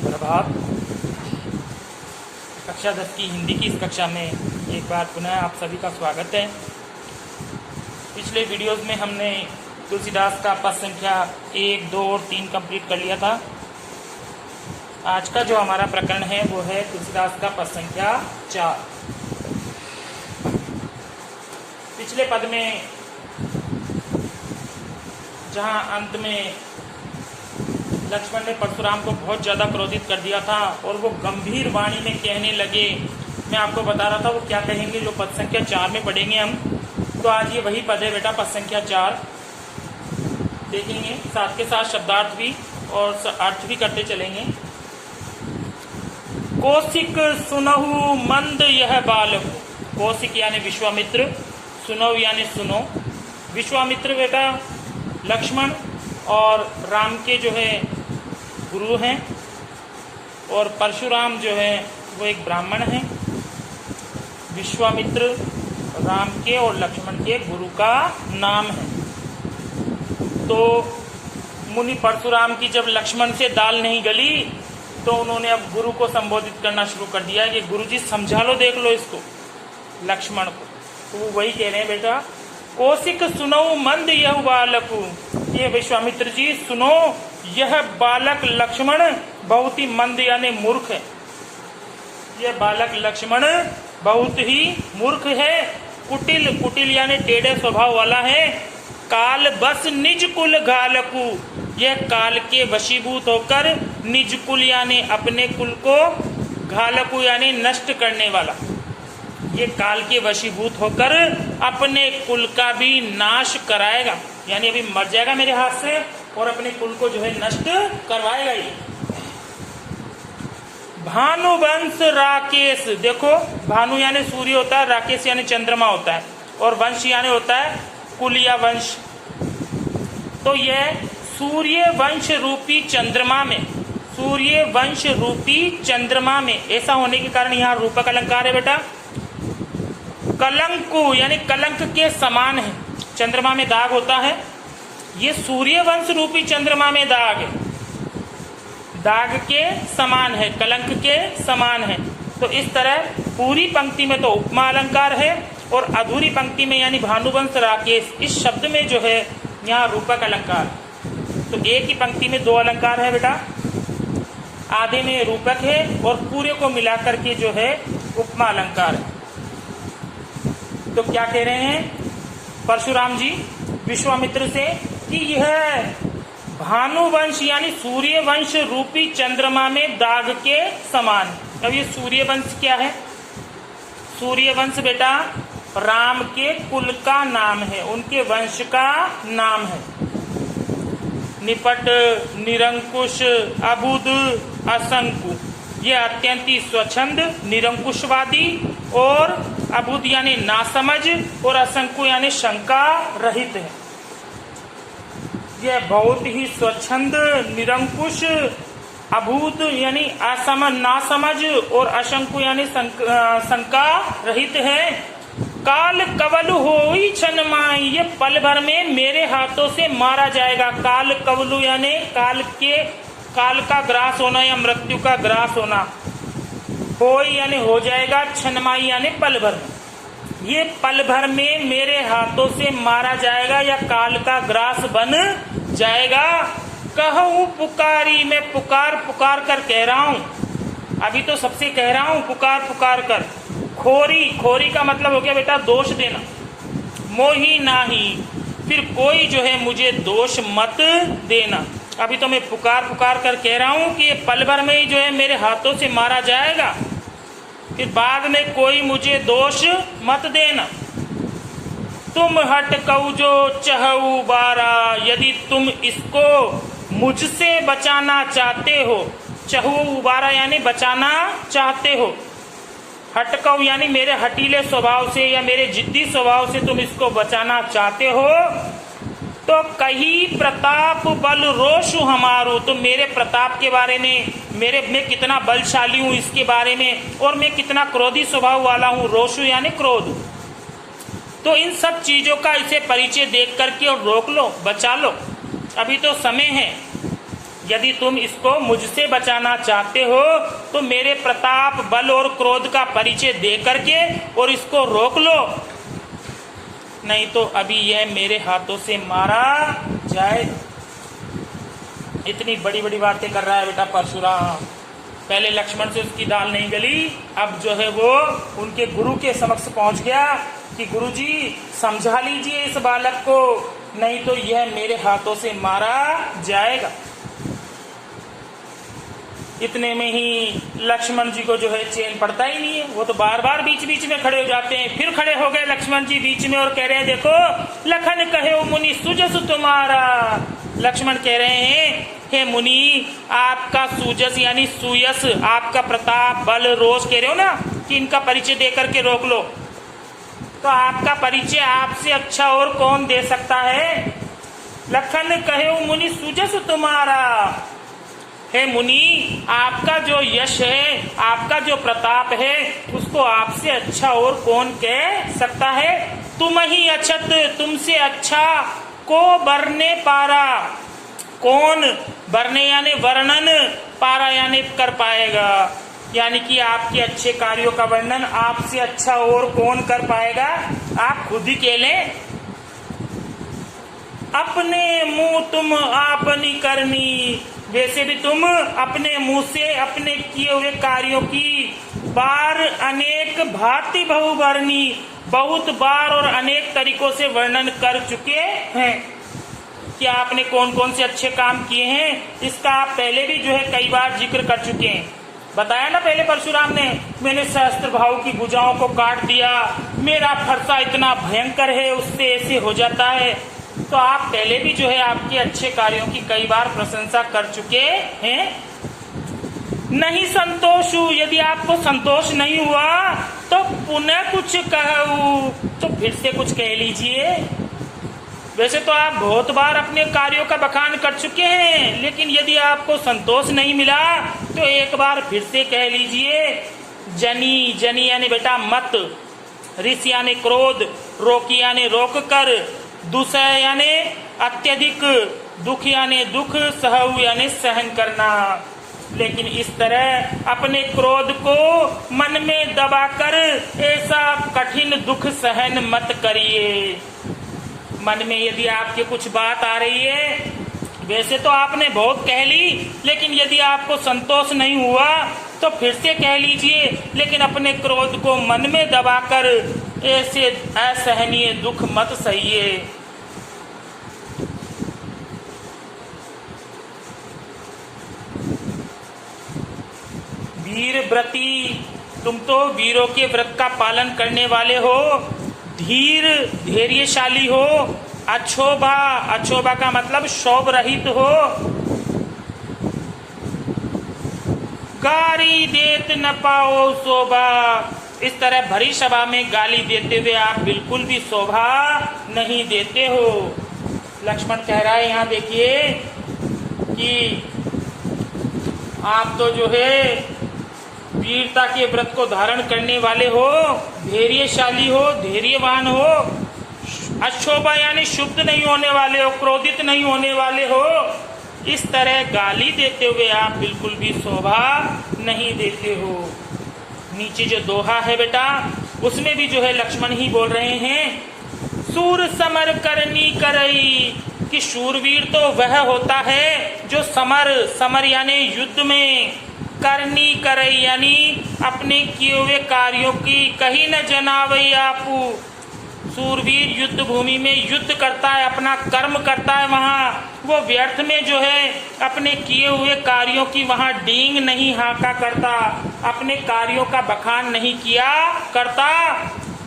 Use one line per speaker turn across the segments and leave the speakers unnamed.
प्रभात। कक्षा 10 की हिंदी की इस कक्षा में एक बार पुनः आप सभी का स्वागत है। पिछले वीडियोस में हमने तुलसीदास का पद संख्या 1, 2 और 3 कंप्लीट कर लिया था। आज का जो हमारा प्रकरण है वो है तुलसीदास का पद संख्या 4। पिछले पद में जहाँ अंत में लक्ष्मण ने परशुराम को बहुत ज़्यादा क्रोधित कर दिया था और वो गंभीर वाणी में कहने लगे, मैं आपको बता रहा था वो क्या कहेंगे जो पद संख्या 4 में पढ़ेंगे हम। तो आज ये वही पद है बेटा, पद संख्या 4 देखेंगे, साथ के साथ शब्दार्थ भी और अर्थ भी करते चलेंगे। कौशिक सुनहु मंद यह बालक। कौशिक यानी विश्वामित्र, सुनहु यानी सुनो। विश्वामित्र बेटा लक्ष्मण और राम के जो है गुरु हैं, और परशुराम जो है वो एक ब्राह्मण हैं। विश्वामित्र राम के और लक्ष्मण के गुरु का नाम है। तो मुनि परशुराम की जब लक्ष्मण से दाल नहीं गली तो उन्होंने अब गुरु को संबोधित करना शुरू कर दिया कि गुरुजी समझा लो, देख लो इसको, लक्ष्मण को। तो वो वही कह रहे हैं बेटा, कौशिक सुनो मंद यह बालक। ये विश्वामित्र जी सुनो, यह बालक लक्ष्मण बहुत ही मंद यानी मूर्ख है। यह बालक लक्ष्मण बहुत ही मूर्ख है, कुटिल, कुटिल यानी टेढ़े स्वभाव वाला है। काल बस निज कुल घालकू, यह काल के वशीभूत होकर निज कुल यानी अपने कुल को, घालकू यानी नष्ट करने वाला, ये काल के वशीभूत होकर अपने कुल का भी नाश कराएगा, यानी अभी मर जाएगा मेरे हाथ से और अपने कुल को जो है नष्ट करवाएगा ये। भानुवंश राकेश, देखो भानु यानी सूर्य होता है, राकेश यानी चंद्रमा होता है, और वंश यानी होता है कुल या वंश। तो यह सूर्य वंश रूपी चंद्रमा में, सूर्य वंश रूपी चंद्रमा में, ऐसा होने के कारण यहाँ रूपक अलंकार है बेटा। कलंकु यानी कलंक के समान है, चंद्रमा में दाग होता है, ये सूर्य वंश रूपी चंद्रमा में दाग है, दाग के समान है, कलंक के समान है। तो इस तरह पूरी पंक्ति में तो उपमा अलंकार है और अधूरी पंक्ति में यानी भानुवंश राकेश, इस शब्द में जो है यहाँ रूपक अलंकार। तो एक ही पंक्ति में 2 अलंकार है बेटा, आधे में रूपक है और पूरे को मिलाकर के जो है उपमा अलंकार है। तो क्या कह रहे हैं परशुराम जी विश्वामित्र से कि यह भानुवंश यानी सूर्यवंश रूपी चंद्रमा में दाग के समान। अब ये सूर्यवंश क्या है? सूर्यवंश बेटा राम के कुल का नाम है, उनके वंश का नाम है। निपट, निरंकुश, अबुध, असंकु, ये अत्यंत ही स्वच्छंद, निरंकुशवादी और अबुध यानी नासमझ और असंकु यानी शंका रहित है। यह बहुत ही स्वच्छंद, निरंकुश, अभूत यानी असमझ, नासमझ और अशंकु यानी शंका रहित है। काल कवलु होई छनमाई, ये पल भर में मेरे हाथों से मारा जाएगा। काल कवलु यानी काल का ग्रास होना या मृत्यु का ग्रास होना। होई यानी हो जाएगा, छनमाई यानी पल भर में, ये पल भर में मेरे हाथों से मारा जाएगा या काल का ग्रास बन जाएगा। कहूँ पुकारी, मैं पुकार पुकार कर कह रहा हूँ, अभी तो सबसे कह रहा हूँ पुकार पुकार कर। खोरी, खोरी का मतलब हो गया बेटा दोष देना। मोही नाही, फिर कोई जो है मुझे दोष मत देना। अभी तो मैं पुकार पुकार कर कह रहा हूँ कि ये पल भर में ही जो है मेरे हाथों से मारा जाएगा, फिर बाद में कोई मुझे दोष मत देना। तुम हटकऊ जो चहु बारा, यदि तुम इसको मुझसे बचाना चाहते हो, चहु उबारा यानी बचाना चाहते हो, हटकऊ यानी मेरे हटीले स्वभाव से या मेरे जिद्दी स्वभाव से तुम इसको बचाना चाहते हो, तो कही प्रताप बल रोषु हमारो, तो मेरे प्रताप के बारे में, मैं कितना बलशाली हूँ इसके बारे में, और मैं कितना क्रोधी स्वभाव वाला हूँ, रोषु यानी क्रोध। तो इन सब चीजों का इसे परिचय देख करके और रोक लो, बचा लो, अभी तो समय है। यदि तुम इसको मुझसे बचाना चाहते हो तो मेरे प्रताप, बल और क्रोध का परिचय दे करके और इसको रोक लो, नहीं तो अभी यह मेरे हाथों से मारा जाए। इतनी बड़ी बड़ी बातें कर रहा है बेटा परशुराम। पहले लक्ष्मण से उसकी दाल नहीं गली, अब जो है वो उनके गुरु के समक्ष पहुंच गया कि गुरुजी समझा लीजिए इस बालक को, नहीं तो यह मेरे हाथों से मारा जाएगा। इतने में ही लक्ष्मण जी को जो है चैन पड़ता ही नहीं है, वो तो बार बार बीच बीच में खड़े हो जाते हैं। फिर खड़े हो गए लक्ष्मण जी बीच में और कह रहे हैं, देखो लखन कहे मुनि सुजस तुम्हारा। लक्ष्मण कह रहे हैं, हे मुनि आपका सुजस यानी सुयस, आपका प्रताप, बल, रोष कह रहे हो ना कि इनका परिचय दे करके रोक लो, तो आपका परिचय आपसे अच्छा और कौन दे सकता है। लखन कहे मुनि सुजस तुम्हारा, हे मुनि आपका जो यश है, आपका जो प्रताप है, उसको आपसे अच्छा और कौन कह सकता है। तुम ही अछत, तुमसे अच्छा को बरने पारा, कौन बरने यानी वर्णन, पारा यानी कर पाएगा, यानी कि आपके अच्छे कार्यों का वर्णन आपसे अच्छा और कौन कर पाएगा, आप खुद ही कह लें। अपने मुंह तुम आपनी करनी, वैसे भी तुम अपने मुंह से अपने किए हुए कार्यों की बार अनेक भांति बहुवर्णी, बहुत बार और अनेक तरीकों से वर्णन कर चुके हैं कि आपने कौन कौन से अच्छे काम किए हैं। इसका आप पहले भी जो है कई बार जिक्र कर चुके हैं। बताया ना पहले परशुराम ने, मैंने सहस्त्र भाव की भुजाओं को काट दिया, मेरा फरसा इतना भयंकर है, उससे ऐसे हो जाता है। तो आप पहले भी जो है आपके अच्छे कार्यों की कई बार प्रशंसा कर चुके हैं। नहीं संतोष, यदि आपको संतोष नहीं हुआ तो पुनः कुछ कहूं, तो फिर से कुछ कह लीजिए। वैसे तो आप बहुत बार अपने कार्यों का बखान कर चुके हैं, लेकिन यदि आपको संतोष नहीं मिला तो एक बार फिर से कह लीजिए। जनी, जनी यानी बेटा मत, ऋष यानी क्रोध, रोकी यानी रोक कर, दुसह यानी अत्यधिक, दुख यानी दुख, सहु यानी सहन करना। लेकिन इस तरह अपने क्रोध को मन में दबाकर ऐसा कठिन दुख सहन मत करिए। मन में यदि आपके कुछ बात आ रही है, वैसे तो आपने बहुत कह ली, लेकिन यदि आपको संतोष नहीं हुआ तो फिर से कह लीजिए, लेकिन अपने क्रोध को मन में दबाकर ऐसे असहनीय दुख मत सहिए। वीर व्रती, तुम तो वीरों के व्रत का पालन करने वाले हो। धीर, धैर्यशाली हो। अक्षोभा, अक्षोभा का मतलब शोभ रहित हो। गारी देत न पाओ शोभा, इस तरह भरी सभा में गाली देते हुए आप बिल्कुल भी शोभा नहीं देते हो। लक्ष्मण कह रहा है यहाँ देखिए कि आप तो जो है वीरता के व्रत को धारण करने वाले हो, धैर्यशाली हो, धैर्यवान हो। अक्षोभा यानी शुद्ध नहीं होने वाले हो, क्रोधित नहीं होने वाले हो। इस तरह गाली देते हुए आप बिल्कुल भी शोभा नहीं देते हो। नीचे जो दोहा है बेटा, उसमें भी जो है लक्ष्मण ही बोल रहे हैं, सूर समर करनी करई, कि शूरवीर तो वह होता है जो समर, समर यानी युद्ध में, करनी करई यानी अपने किए हुए कार्यों की कहीं न जनावई आपू। सूरवीर युद्ध भूमि में युद्ध करता है, अपना कर्म करता है, वहाँ वो व्यर्थ में जो है अपने किए हुए कार्यों की वहाँ डींग नहीं हाँका करता, अपने कार्यों का बखान नहीं किया करता।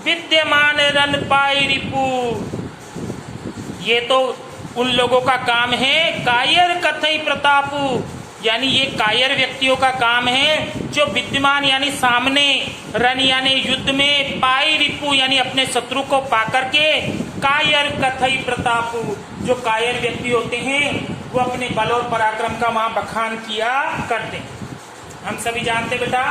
विद्यमान रन पाई रिपू, ये तो उन लोगों का काम है। कायर कथई प्रतापू, यानी ये कायर व्यक्तियों का काम है जो विद्यमान यानी सामने, रन यानी युद्ध में, पाई रिपु यानी अपने शत्रु को पाकर के, कायर कथई प्रतापु, जो कायर व्यक्ति होते हैं वो अपने बल और पराक्रम का वहां बखान किया करते हैं। हम सभी जानते बेटा,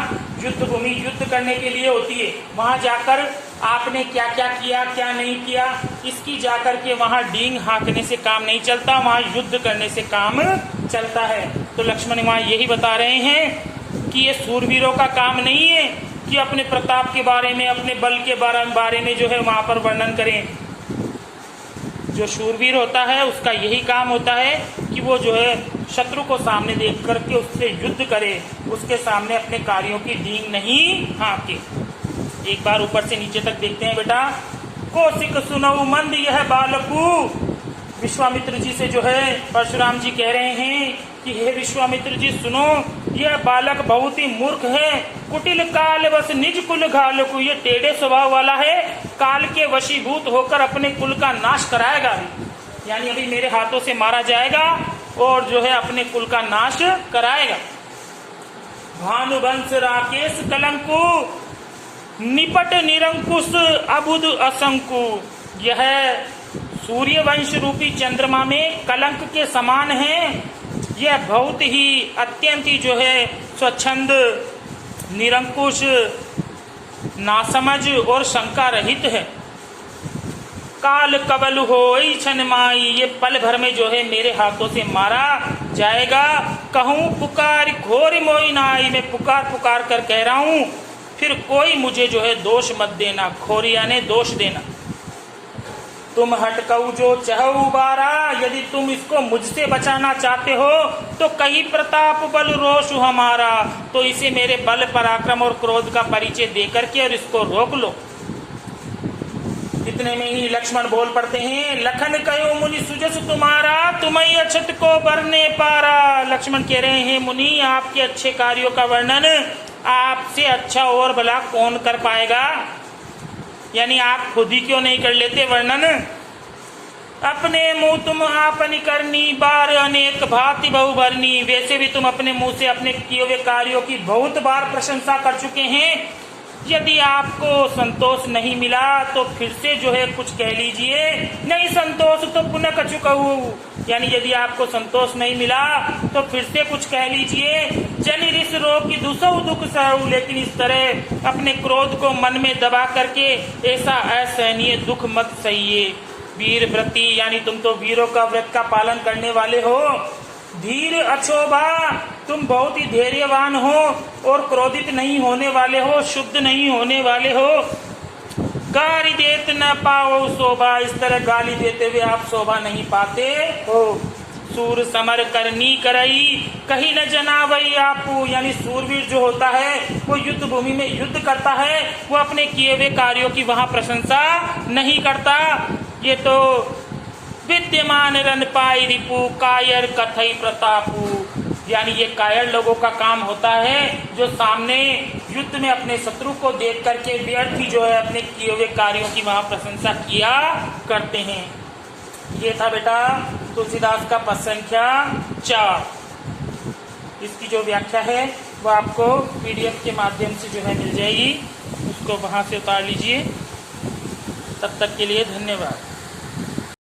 युद्ध भूमि युद्ध करने के लिए होती है। वहां जाकर आपने क्या क्या किया, क्या नहीं किया, इसकी जाकर के वहां डींग हाँकने से काम नहीं चलता, वहां युद्ध करने से काम चलता है। तो लक्ष्मण वहां यही बता रहे हैं कि ये सूरवीरों का काम नहीं है कि अपने प्रताप के बारे में, अपने बल के बारे में जो है वहां पर वर्णन करें। जो शूरवीर होता है उसका यही काम होता है कि वो जो है शत्रु को सामने देख करके उससे युद्ध करे, उसके सामने अपने कार्यों की डींग नहीं हाँके। एक बार ऊपर से नीचे तक देखते हैं बेटा। कौशिक सुनऊ मंद यह बालकू, विश्वामित्र जी से जो है परशुराम जी कह रहे हैं कि हे विश्वामित्र जी सुनो, यह बालक बहुत ही मूर्ख है। कुटिल काल बस निज कुल घालकू, ये टेढ़े स्वभाव वाला है, काल के वशीभूत होकर अपने कुल का नाश कराएगा। यानी अभी मेरे हाथों से मारा जाएगा और जो है अपने कुल का नाश कराएगा। भानुवंश राकेश कलंकु, निपट निरंकुश अबुद असंकु, यह सूर्य वंश रूपी चंद्रमा में कलंक के समान है। यह बहुत ही अत्यंत ही जो है स्वच्छंद, निरंकुश, नासमझ और शंका रहित है। काल कबल होई छन माई, ये पल भर में जो है मेरे हाथों से मारा जाएगा। कहूँ पुकार घोर मोई नाई, मैं पुकार पुकार कर कह रहा हूँ, फिर कोई मुझे जो है दोष मत देना, खोरिया ने दोष देना। तुम हटकऊ जो चहु बारा, यदि तुम इसको मुझसे बचाना चाहते हो तो कहीं प्रताप बल रोष हमारा, तो इसे मेरे बल पराक्रम और क्रोध का परिचय देकर के और इसको रोक लो। इतने में ही लक्ष्मण बोल पड़ते हैं, लखन कयो मुनि सुजस तुम्हारा, तुम्हें अछत को बरने पारा। लक्ष्मण कह रहे हैं मुनि, आपके अच्छे कार्यों का वर्णन आपसे अच्छा और भला कौन कर पाएगा। यानी आप खुद ही क्यों नहीं कर लेते वर्णन। अपने मुंह तुम आपनी करनी, बार अनेक भांति बहुभरनी, वैसे भी तुम अपने मुंह से अपने किए हुए कार्यों की बहुत बार प्रशंसा कर चुके हैं। यदि आपको संतोष नहीं मिला तो फिर से जो है कुछ कह लीजिए, नहीं संतोष तो पुनः कछु कहूँ। यानी यदि आपको संतोष नहीं मिला तो फिर से कुछ कह लीजिए। जन रिस रोग की दुसहु दुख सहु, लेकिन इस तरह अपने क्रोध को मन में दबा करके ऐसा असहनीय दुख मत सहिए। वीर व्रती, यानी तुम तो वीरों का व्रत का पालन करने वाले हो। धीर अक्षोभा, तुम बहुत ही धैर्यवान हो और क्रोधित नहीं होने वाले हो, शुद्ध नहीं होने वाले हो। गाली देत न पाओ शोभा, इस तरह गाली देते हुए आप शोभा नहीं पाते हो। सूर समर करनी करई, कहीं न जनावई आपू, यानी सूरवीर जो होता है वो युद्ध भूमि में युद्ध करता है, वो अपने किए हुए कार्यों की वहां प्रशंसा नहीं करता। ये तो विद्यमान रन पाई रिपु, कायर कथई प्रतापू, यानी ये कायर लोगों का काम होता है जो सामने युद्ध में अपने शत्रु को देख करके व्यर्थ ही जो है अपने किए हुए कार्यों की वहां प्रशंसा किया करते हैं। ये था बेटा तुलसीदास का पद संख्या 4। इसकी जो व्याख्या है वो आपको PDF के माध्यम से जो है मिल जाएगी, उसको वहां से उतार लीजिए। तब तक के लिए धन्यवाद।